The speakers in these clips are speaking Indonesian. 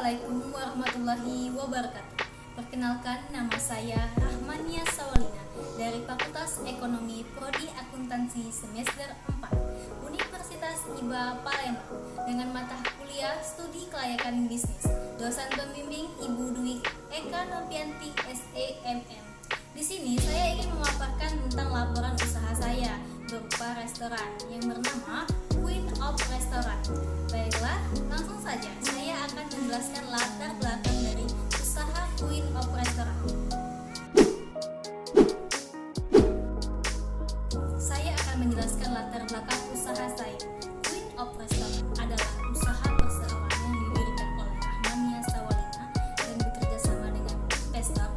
Assalamualaikum warahmatullahi wabarakatuh. Perkenalkan, nama saya Rahmania Sawalina dari Fakultas Ekonomi Prodi Akuntansi semester 4 Universitas IBA Palembang dengan mata kuliah Studi Kelayakan Bisnis. Dosen pembimbing Ibu Dwi Eka Novianti SEMM. Di sini saya ingin memaparkan tentang laporan usaha saya berupa restoran yang bernama Queen of Restaurant. Baiklah, langsung saja saya akan menjelaskan latar belakang dari usaha Queen of Restaurant. Saya akan menjelaskan latar belakang usaha saya. Queen of Restaurant adalah usaha perseorangan yang didirikan oleh Rahmania Sawalina dan bekerja sama dengan investor.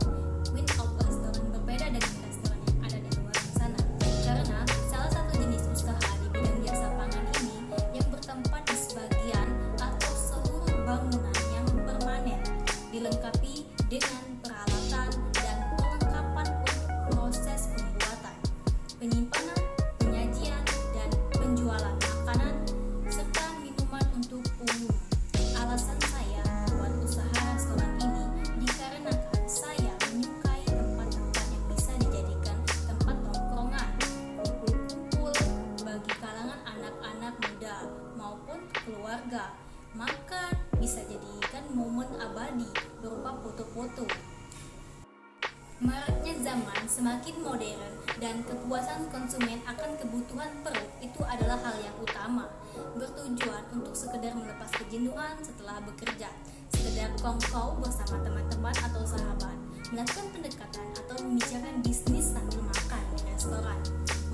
Queen of Restaurant berbeda dengan restoran yang ada di luar sana karena salah satu jenis usaha di bidang jasa pangan ini yang bertempat di sebagian atau seluruh bangunan yang permanen, dilengkapi dengan peralatan dan perlengkapan untuk proses pembuatan, penyimpanan, penyajian, dan penjualan makanan serta minuman untuk umum. Alasan saya membuat usaha restoran ini dikarenakan saya menyukai tempat-tempat yang bisa dijadikan tempat tongkrongan, kumpul-kumpul bagi kalangan anak-anak muda maupun keluarga. Maka bisa jadikan momen abadi berupa foto-foto. Maraknya zaman semakin modern dan kepuasan konsumen akan kebutuhan perut itu adalah hal yang utama, bertujuan untuk sekedar melepas kejenuhan setelah bekerja, sekedar kongkow bersama teman-teman atau sahabat, melakukan pendekatan atau membicarakan bisnis sambil makan di restoran,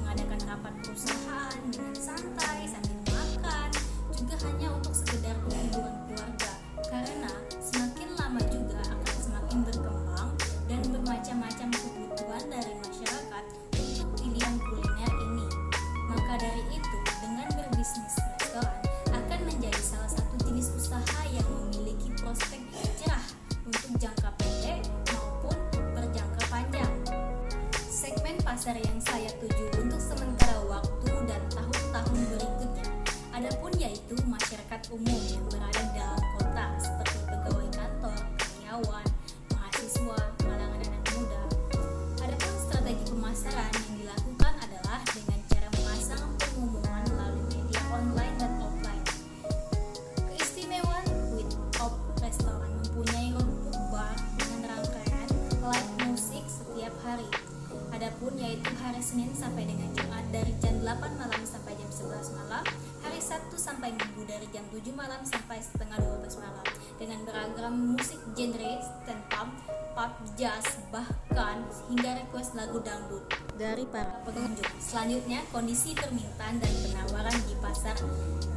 mengadakan rapat perusahaan dengan santai sambil makan, juga hanya untuk sekedar hiburan keluarga, karena semakin lama juga akan semakin berkembang dan bermacam-macam kebutuhan dari masyarakat untuk pilihan kuliner ini. Maka dari itu, dengan berbisnis restoran akan menjadi salah satu jenis usaha yang memiliki prospek cerah untuk jangka pendek maupun berjangka panjang. Segmen pasar yang saya tuju untuk sementara waktu dan tahun-tahun berikutnya adapun yaitu masyarakat umum yang berada di dalam kota seperti pegawai kantor, karyawan, mahasiswa, kalangan anak muda. Adapun strategi pemasaran yang dilakukan adalah dengan cara memasang pengumuman melalui media online dan offline. Keistimewaan Queen of Restaurant mempunyai rooftop bar dengan rangkaian live musik setiap hari. Adapun yaitu hari Senin sampai dengan Jumat dari jam 8 malam sampai jam 11 malam, hari Sabtu sampai Minggu dari jam 7 malam sampai setengah 12 malam dengan beragam musik genre stand-up, pop, jazz, bahkan hingga request lagu dangdut dari para pengunjung. Selanjutnya, kondisi permintaan dan penawaran di pasar.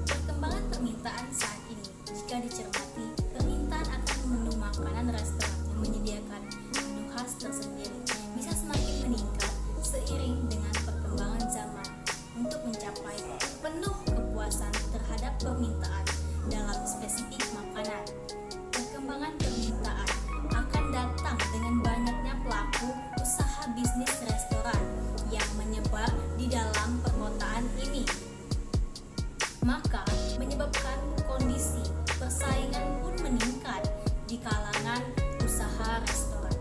Perkembangan permintaan saat ini, jika dicermati, permintaan akan menu makanan restoran yang menyediakan menu khas tersendiri bisa semakin meningkat seiring dengan perkembangan zaman untuk mencapai penuh kepuasan terhadap permintaan dalam spesifik makanan. Perkembangan permintaan akan datang dengan banyaknya pelaku usaha bisnis restoran yang menyebar di dalam perkotaan ini, maka menyebabkan kondisi persaingan pun meningkat di kalangan usaha restoran.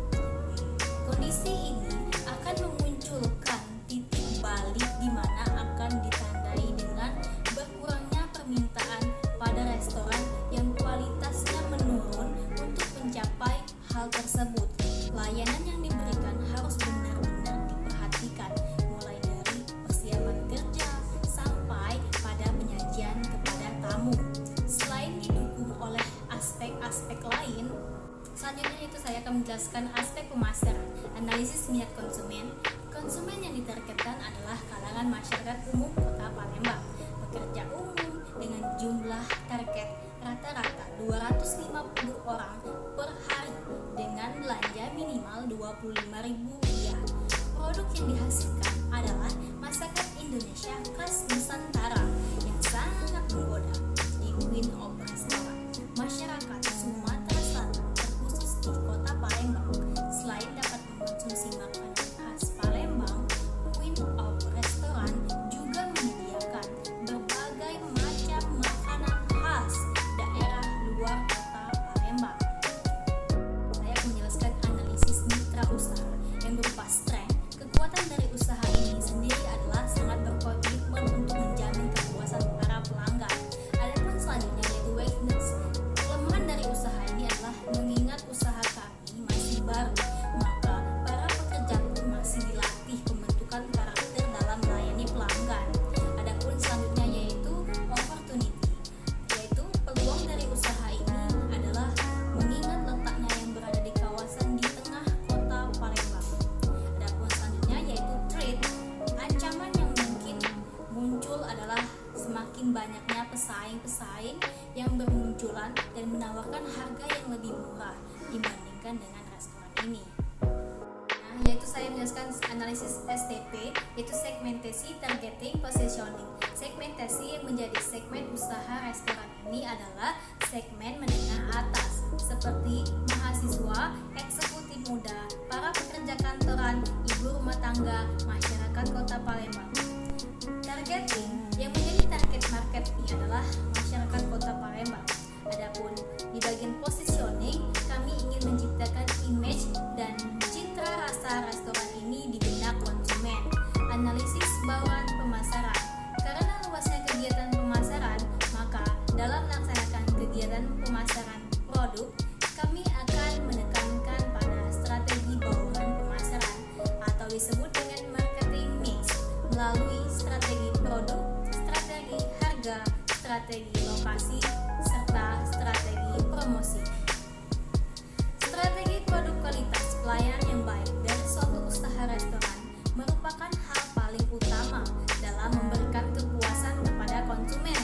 Kondisi ini akan memunculkan titik balik di mana akan ditandai dengan berkurangnya permintaan pada restoran yang kualitasnya menurun. Untuk mencapai hal tersebut, layanan yang diberikan harus benar-benar diperhatikan, mulai dari persiapan kerja sampai pada penyajian kepada tamu. Selain didukung oleh aspek-aspek lain, selanjutnya itu saya akan menjelaskan aspek pemasaran, analisis minat konsumen. Konsumen yang ditargetkan adalah kalangan masyarakat umum Kota Palembang, pekerja umum dengan jumlah target rata-rata 250 orang per hari dengan belanja minimal Rp25.000. Produk yang dihasilkan adalah masakan Indonesia khas Nusantara yang sangat menggoda. Di Queen of Restaurant, masyarakat Sumatera Selatan terkhusus di Kota Palembang selain dapat mengkonsumsi makanan khas Palembang, Queen of Restaurant juga menyediakan berbagai macam makanan khas daerah luar Kota Palembang. dan menawarkan harga yang lebih murah dibandingkan dengan restoran ini. Yaitu saya menjelaskan analisis STP, yaitu segmentasi, targeting, positioning. Segmentasi yang menjadi segmen usaha restoran ini adalah segmen menengah atas, seperti mahasiswa, eksekutif muda, para pekerja kantoran, ibu rumah tangga, masyarakat Kota Palembang. Targeting yang menjadi target market ini adalah masyarakat Kota Palembang. Adapun di bagian positioning, kami ingin menciptakan image dan citra rasa restoran ini di benak konsumen. Analisis bauran pemasaran. Karena luasnya kegiatan pemasaran, maka dalam melaksanakan kegiatan pemasaran produk, kami akan menekankan pada strategi bauran pemasaran atau disebut dengan marketing mix melalui strategi produk, strategi harga, strategi lokasi, serta strategi promosi. Strategi produk kualitas pelayanan yang baik dari suatu usaha restoran merupakan hal paling utama dalam memberikan kepuasan kepada konsumen.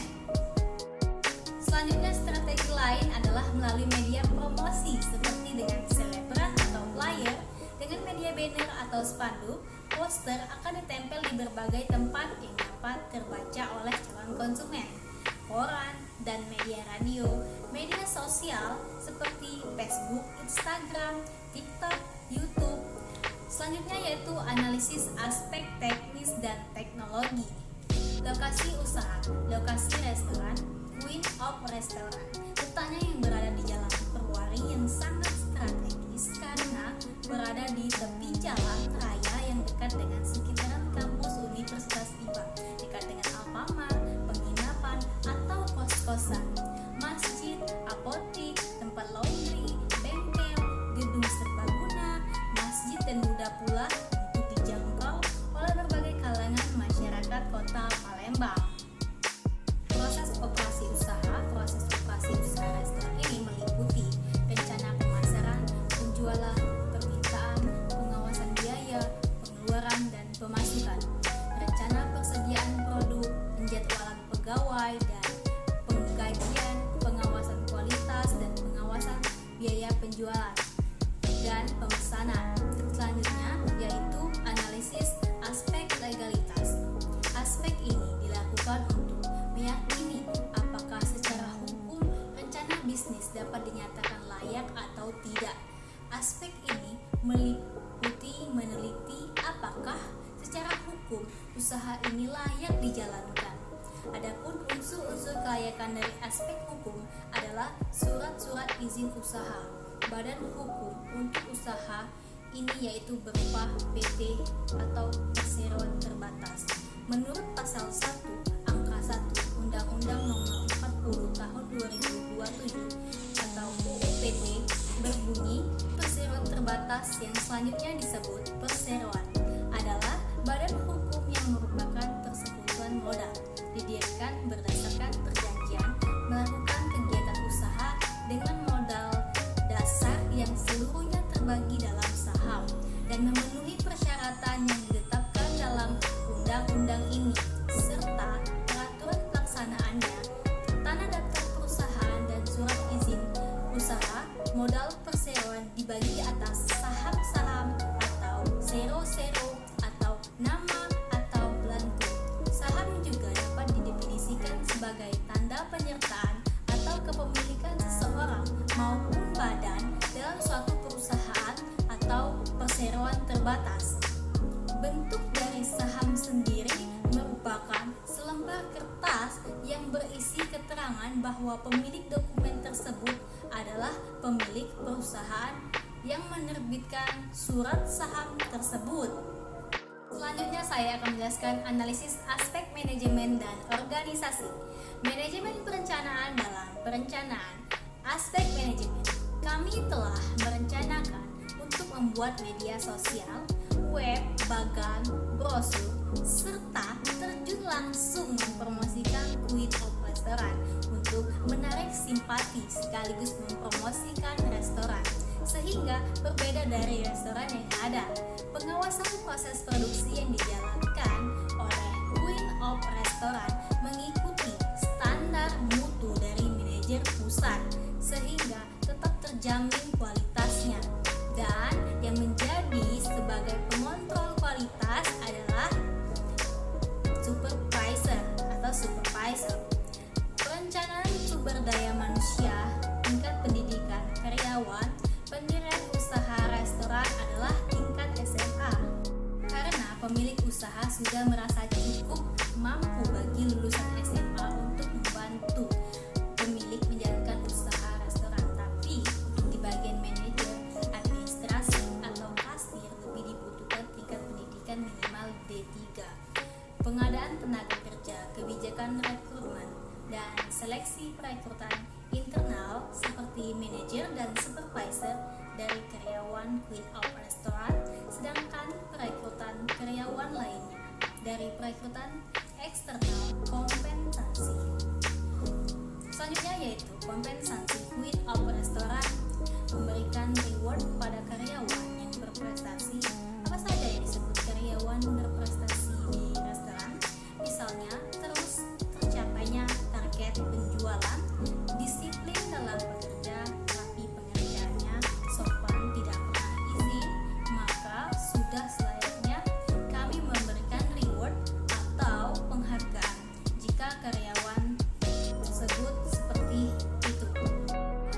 Selanjutnya, strategi lain adalah melalui media promosi seperti dengan selebgram atau flyer, dengan media banner atau spanduk. Poster akan ditempel di berbagai tempat yang dapat terbaca oleh calon konsumen. Koran dan media radio, media sosial seperti Facebook, Instagram, TikTok, YouTube. Selanjutnya yaitu analisis aspek teknis dan teknologi. Lokasi usaha, lokasi restoran, Queen of Restaurant. Letaknya yang berada di Jalan Perwari yang sangat strategis karena berada di tepi jalan raya yang dekat dengan sekitaran kampus Universitas IPA, dekat dengan Alfamart, penginapan atau kos-kosan, masjid, apotik, tempat laundry, bengkel, gedung serbaguna, masjid dan mudah pula untuk dijangkau oleh berbagai kalangan masyarakat Kota Palembang. Proses operasi usaha restoran ini meliputi rencana pemasaran, penjualan, permintaan, pengawasan biaya, pengeluaran dan pemasukan, rencana persediaan produk, penjadwalan pegawai dan penggajian, pengawasan kualitas dan pengawasan biaya penjualan dan pemesanan. Selanjutnya yaitu analisis aspek legalitas. Aspek ini dilakukan untuk meyakini apakah secara hukum rencana bisnis dapat dinyatakan layak atau tidak. Aspek ini meliputi meneliti apakah secara hukum usaha ini layak dijalankan. Adapun unsur-unsur kelayakan dari aspek hukum adalah surat-surat izin usaha. Badan hukum untuk usaha ini yaitu berupa PT atau perseroan terbatas. Menurut pasal 1 angka 1 Undang-Undang Nomor 40 Tahun 2027 atau UU PT berbunyi, perseroan terbatas yang selanjutnya disebut perseroan adalah badan hukum yang merupakan persekutuan modal, didirikan berdasarkan perjanjian melakukan kegiatan usaha dengan modal dasar yang seluruhnya terbagi dalam saham dan memenuhi persyaratan yang ditetapkan dalam undang-undang ini serta peraturan pelaksanaannya, tanah daftar perusahaan dan surat izin usaha. Modal perseroan dibagi atas saham-saham atau zero-zero atau nama atau blanko. Saham juga dapat didefinisikan sebagai tanda penyertaan atau kepemilikan seseorang maupun badan dalam suatu perusahaan atau perseroan terbatas. Bentuk dari saham sendiri merupakan selembar kertas yang berisi keterangan bahwa pemilik dokumen tersebut adalah pemilik perusahaan yang menerbitkan surat saham tersebut. Selanjutnya saya akan menjelaskan analisis aspek manajemen dan organisasi. Manajemen perencanaan dalam perencanaan. Aspek manajemen, kami telah merencanakan untuk membuat media sosial, web, bagan, brosur, serta terjun langsung mempromosikan Queen of Restaurant untuk menarik simpati sekaligus mempromosikan restoran, sehingga berbeda dari restoran yang ada. Pengawasan proses produksi yang dijalankan oleh Queen of Restaurant mengikuti standar mutu dari manajer pusat, terjamin kualitasnya. Dan yang menjadi sebagai pengontrol kualitas adalah supervisor atau supervisor. Perencanaan sumber daya manusia, tingkat pendidikan karyawan, pendirian usaha restoran adalah tingkat SMA. Karena pemilik usaha sudah merasa cukup mampu bagi lulusan SMA untuk membantu pemilik menjalankan usaha restoran. Tapi untuk di bagian manajer, administrasi atau kasir lebih dibutuhkan tingkat pendidikan minimal D3. Pengadaan tenaga kerja, kebijakan rekrutmen, dan seleksi perekrutan internal seperti manajer dan supervisor dari karyawan Queen of Restaurant, sedangkan perekrutan karyawan lainnya dari perekrutan eksternal kompensasi. Selanjutnya yaitu kompensasi. Queen of Restaurant memberikan reward pada karyawan yang berprestasi. Apa saja yang disebut karyawan berprestasi di restoran? Misalnya terus tercapainya target penjualan, disiplin dalam bekerja, tapi pengerjaannya sopan, tidak pernah izin, maka sudah selayaknya kami memberikan reward atau penghargaan jika karyawan tersebut seperti itu.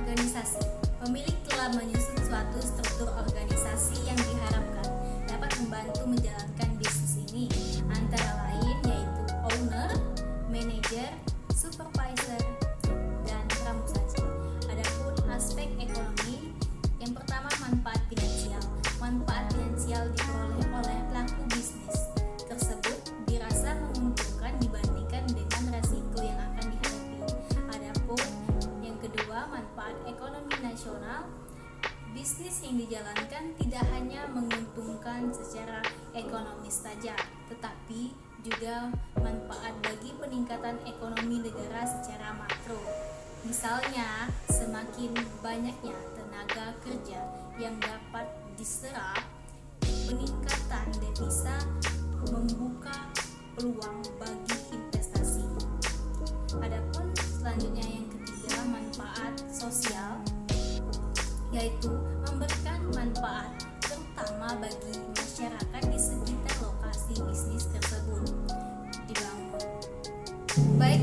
Organisasi. Pemilik telah menyusun suatu struktur organisasi yang diharapkan dapat membantu menjalankan bisnis ini, antara lain yaitu owner, manager, supervisor, dan pramusaji. Adapun aspek ekonomi, yang pertama manfaat finansial. Manfaat finansial diperoleh oleh pelaku bisnis tersebut dirasa menguntungkan dibandingkan dengan resiko yang akan dihadapi. Adapun yang kedua, manfaat ekonomi nasional. Bisnis yang dijalankan tidak hanya menguntungkan secara ekonomis saja, tetapi juga manfaat bagi peningkatan ekonomi negara secara makro. Misalnya, semakin banyaknya tenaga kerja yang dapat diserap, peningkatan devisa membuka peluang bagi investasi. Adapun selanjutnya yang ketiga, manfaat sosial, yaitu memberikan manfaat terutama bagi masyarakat di sekitar lokasi bisnis tersebut dibangun. Baik